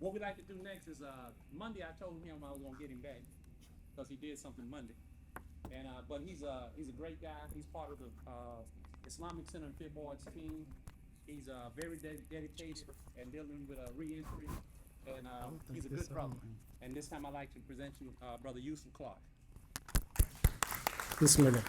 what we like to do next is Monday. I told him I was gonna get him back because he did something Monday, and but he's a great guy. He's part of the Islamic Center and Fifth Ward's team. He's very dedicated and dealing with reentry, and he's a good brother. And this time I'd like to present you Brother Yusuf Clark. Bismillah.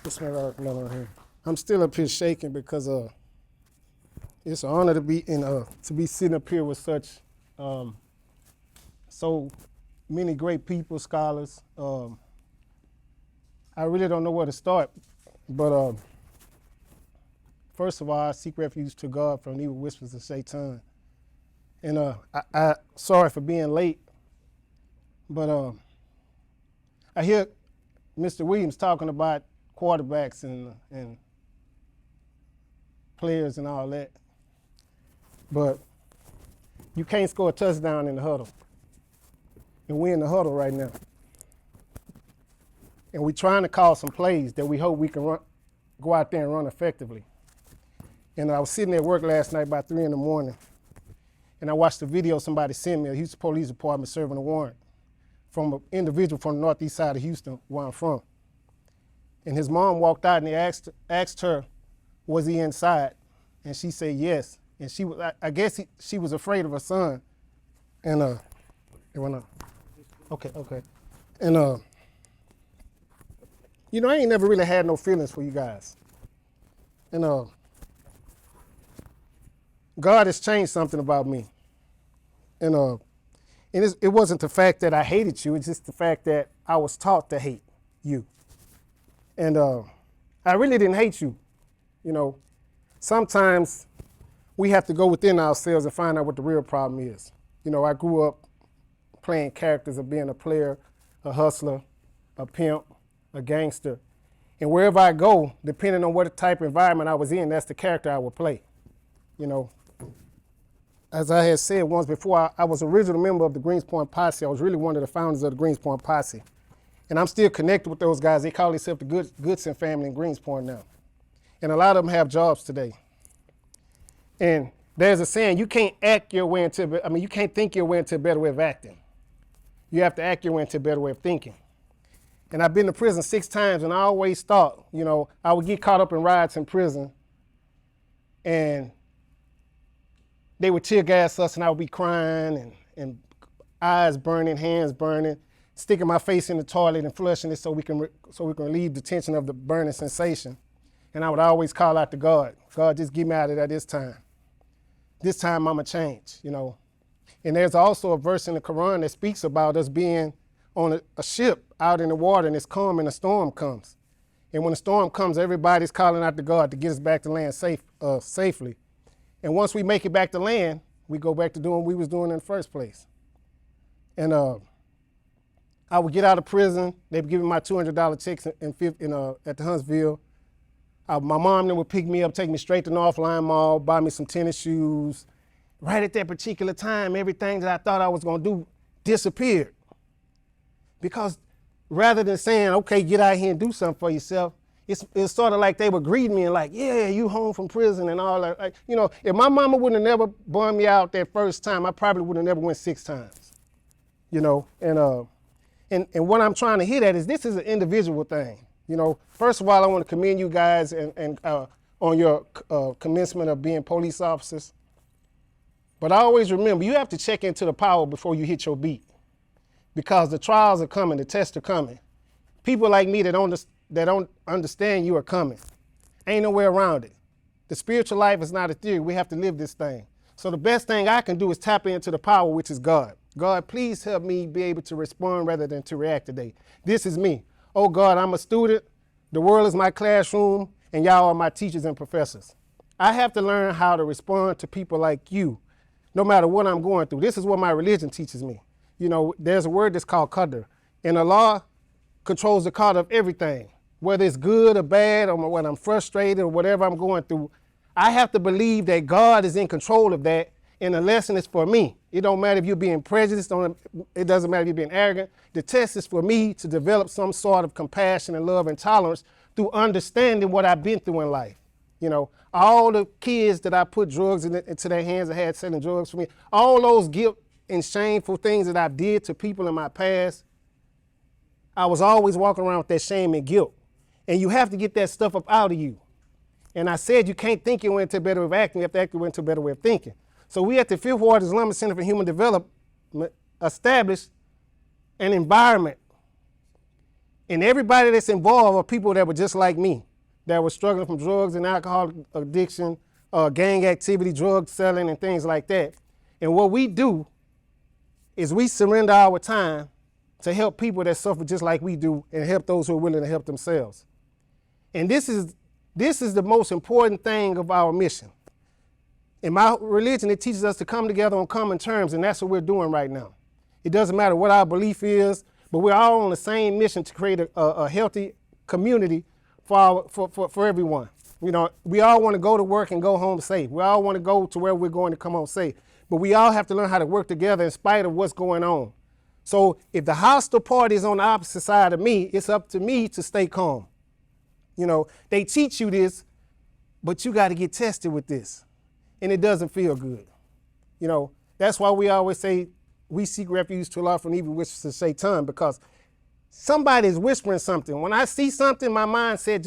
Bismillah. I'm still up here shaking because it's an honor to be sitting up here with such so many great people, scholars. I really don't know where to start, but first of all, I seek refuge to God from evil whispers of Satan. And I sorry for being late, but I hear Mr. Williams talking about quarterbacks and players and all that, but you can't score a touchdown in the huddle. And we're in the huddle right now. And we're trying to call some plays that we hope we can go out there and run effectively. And I was sitting at work last night about 3 in the morning, and I watched the video somebody sent me, a Houston Police Department serving a warrant from an individual from the northeast side of Houston, where I'm from. And his mom walked out and he asked her, was he inside? And she said yes. And she was, I guess she was afraid of her son. And it went up. Okay. And you know, I ain't never really had no feelings for you guys. And God has changed something about me. And it wasn't the fact that I hated you, it's just the fact that I was taught to hate you. And I really didn't hate you. You know, sometimes we have to go within ourselves and find out what the real problem is. You know, I grew up playing characters of being a player, a hustler, a pimp, a gangster. And wherever I go, depending on what type of environment I was in, that's the character I would play. You know, as I had said once before, I was an original member of the Greenspoint Posse. I was really one of the founders of the Greenspoint Posse. And I'm still connected with those guys. They call themselves the Goodson family in Greenspoint now. And a lot of them have jobs today. And there's a saying, you can't think your way into a better way of acting. You have to act your way into a better way of thinking. And I've been to prison 6 times, and I always thought, you know, I would get caught up in riots in prison, and they would tear gas us, and I would be crying and eyes burning, hands burning, sticking my face in the toilet and flushing it so we can relieve the tension of the burning sensation. And I would always call out to God, God, just get me out of there this time. This time I'ma change, you know. And there's also a verse in the Quran that speaks about us being on a ship out in the water, and it's calm and a storm comes. And when the storm comes, everybody's calling out to God to get us back to land safely. And once we make it back to land, we go back to doing what we was doing in the first place. And I would get out of prison. They'd be giving my $200 checks at the Huntsville. My mom then would pick me up, take me straight to North Line Mall, buy me some tennis shoes. Right at that particular time, everything that I thought I was gonna do disappeared. Because rather than saying, okay, get out here and do something for yourself, it's sort of like they were greeting me and like, yeah, you home from prison and all that. Like, you know, if my mama wouldn't have never bummed me out that first time, I probably would have never went 6 times. You know, and what I'm trying to hit at is this is an individual thing. You know, first of all, I want to commend you guys and on your commencement of being police officers. But I always remember, you have to check into the power before you hit your beat. Because the trials are coming, the tests are coming. People like me that don't understand you are coming. Ain't no way around it. The spiritual life is not a theory. We have to live this thing. So the best thing I can do is tap into the power, which is God. God, please help me be able to respond rather than to react today. This is me. Oh God, I'm a student. The world is my classroom, and y'all are my teachers and professors. I have to learn how to respond to people like you, no matter what I'm going through. This is what my religion teaches me. You know, there's a word that's called qadr, and Allah controls the qadr of everything, whether it's good or bad, or when I'm frustrated or whatever I'm going through. I have to believe that God is in control of that, and the lesson is for me. It don't matter if you're being prejudiced, it doesn't matter if you're being arrogant. The test is for me to develop some sort of compassion and love and tolerance through understanding what I've been through in life. You know, all the kids that I put drugs into their hands and had selling drugs for me, all those guilt and shameful things that I did to people in my past, I was always walking around with that shame and guilt. And you have to get that stuff up out of you. And I said you can't think your way into a better way of acting, you have to act your way into a better way of thinking. So we at the Fifth Ward Islamic Center for Human Development established an environment. And everybody that's involved are people that were just like me, that were struggling from drugs and alcohol addiction, gang activity, drug selling, and things like that. And what we do is we surrender our time to help people that suffer just like we do and help those who are willing to help themselves. And this is the most important thing of our mission. In my religion, it teaches us to come together on common terms, and that's what we're doing right now. It doesn't matter what our belief is, but we're all on the same mission to create a healthy community for everyone. You know, we all want to go to work and go home safe. We all want to go to where we're going to come home safe. But we all have to learn how to work together in spite of what's going on. So if the hostile party is on the opposite side of me, it's up to me to stay calm. You know, they teach you this, but you got to get tested with this. And it doesn't feel good. You know, that's why we always say we seek refuge to Allah from evil wishes of Shaitan, because somebody is whispering something. When I see something, my mindset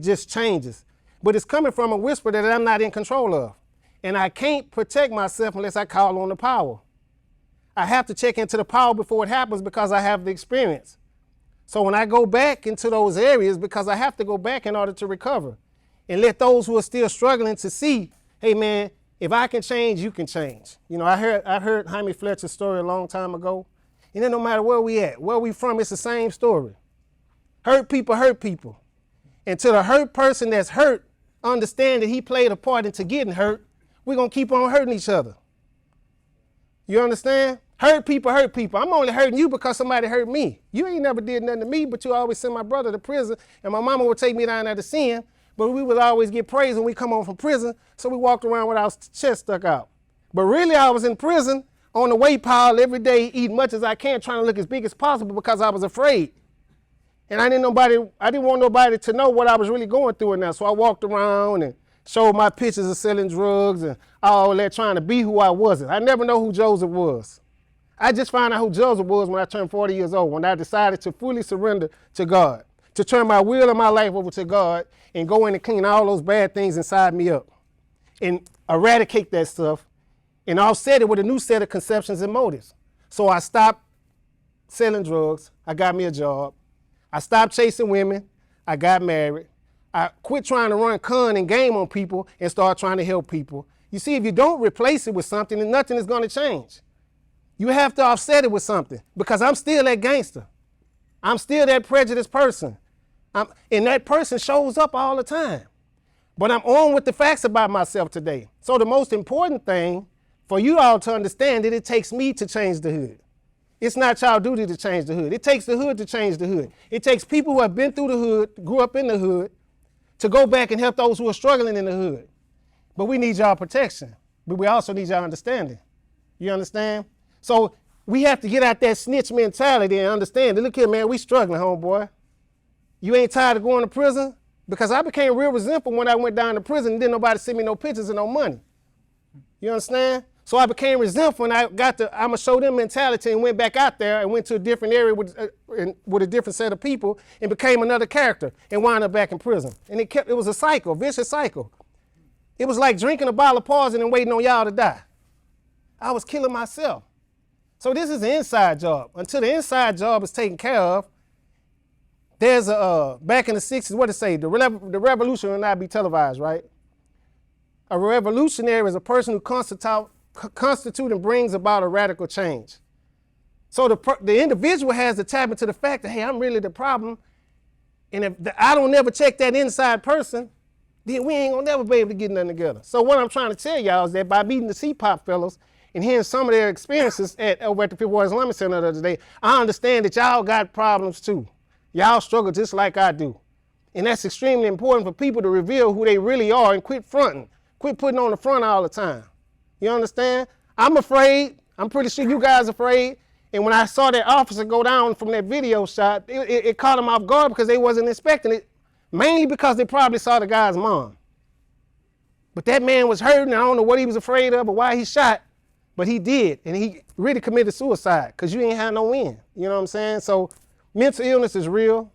just changes. But it's coming from a whisper that I'm not in control of. And I can't protect myself unless I call on the power. I have to check into the power before it happens because I have the experience. So when I go back into those areas, because I have to go back in order to recover, and let those who are still struggling to see, hey man, if I can change, you can change. You know, I heard Jaime Fletcher's story a long time ago. And then no matter where we at, where we from, it's the same story. Hurt people hurt people. And to the hurt person that's hurt, understand that he played a part into getting hurt, we're going to keep on hurting each other. You understand? Hurt people hurt people. I'm only hurting you because somebody hurt me. You ain't never did nothing to me, but you always send my brother to prison, and my mama would take me down there to see him, but we would always get praise when we come home from prison, so we walked around with our chest stuck out. But really, I was in prison on the weight pile every day, eating much as I can, trying to look as big as possible because I was afraid. And I didn't want nobody to know what I was really going through in there, so I walked around and showed my pictures of selling drugs and all that, trying to be who I wasn't. I never know who Joseph was. I just found out who Joseph was when I turned 40 years old, when I decided to fully surrender to God, to turn my will and my life over to God and go in and clean all those bad things inside me up and eradicate that stuff and offset it with a new set of conceptions and motives. So I stopped selling drugs. I got me a job. I stopped chasing women. I got married. I quit trying to run con and game on people and start trying to help people. You see, if you don't replace it with something, then nothing is going to change. You have to offset it with something, because I'm still that gangster. I'm still that prejudiced person. And that person shows up all the time. But I'm on with the facts about myself today. So the most important thing for you all to understand that it takes me to change the hood. It's not y'all duty to change the hood. It takes the hood to change the hood. It takes people who have been through the hood, grew up in the hood, to go back and help those who are struggling in the hood. But we need y'all protection. But we also need y'all understanding. You understand? So we have to get out that snitch mentality and understand that, look here, man, we struggling, homeboy. You ain't tired of going to prison? Because I became real resentful when I went down to prison and didn't nobody send me no pictures and no money. You understand? So I became resentful and I got the I'ma show them mentality and went back out there and went to a different area with a different set of people and became another character and wound up back in prison. And it was a cycle, vicious cycle. It was like drinking a bottle of poison and waiting on y'all to die. I was killing myself. So this is an inside job. Until the inside job is taken care of, there's back in the 60s, what it say? The revolution will not be televised, right? A revolutionary is a person who constitute and brings about a radical change. So the individual has to tap into the fact that, hey, I'm really the problem. And if I don't never check that inside person, then we ain't gonna never be able to get nothing together. So what I'm trying to tell y'all is that by meeting the C-Pop fellows and hearing some of their experiences over at the Fifth Ward Islamic Center the other day, I understand that y'all got problems too. Y'all struggle just like I do. And that's extremely important for people to reveal who they really are and quit fronting. Quit putting on the front all the time. You understand? I'm afraid. I'm pretty sure you guys are afraid. And when I saw that officer go down from that video shot, it caught them off guard because they wasn't expecting it, mainly because they probably saw the guy's mom. But that man was hurting. I don't know what he was afraid of or why he shot, but he did. And he really committed suicide because you ain't had no win. You know what I'm saying? So mental illness is real.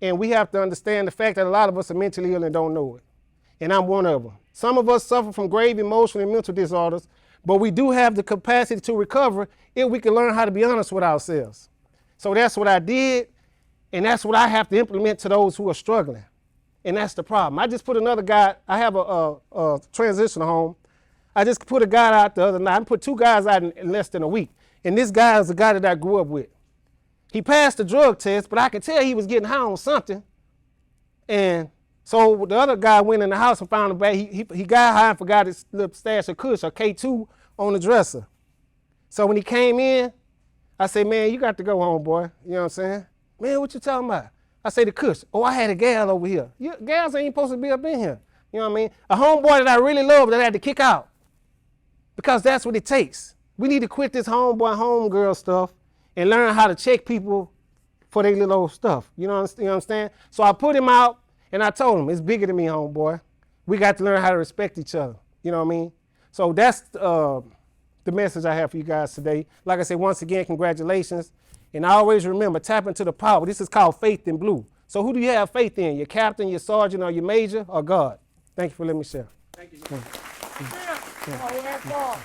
And we have to understand the fact that a lot of us are mentally ill and don't know it. And I'm one of them. Some of us suffer from grave emotional and mental disorders, but we do have the capacity to recover if we can learn how to be honest with ourselves. So that's what I did, and that's what I have to implement to those who are struggling. And that's the problem. I just put another guy, I have a transitional home. I just put a guy out the other night. I put 2 guys out in less than a week. And this guy is a guy that I grew up with. He passed the drug test, but I could tell he was getting high on something. And so the other guy went in the house and found a bag. He got high and forgot his little stash of Kush or K2 on the dresser. So when he came in, I said, man, you got to go home, boy. You know what I'm saying? Man, what you talking about? I say the Kush. Oh, I had a gal over here. Gals ain't supposed to be up in here. You know what I mean? A homeboy that I really love that I had to kick out. Because that's what it takes. We need to quit this homeboy, homegirl stuff and learn how to check people for their little stuff. You know what I'm saying? So I put him out and I told him, it's bigger than me, homeboy. We got to learn how to respect each other. You know what I mean? So that's the message I have for you guys today. Like I said, once again, congratulations. And always remember, tap into the power. This is called faith in blue. So who do you have faith in? Your captain, your sergeant, or your major, or God? Thank you for letting me share. Thank you. Yeah.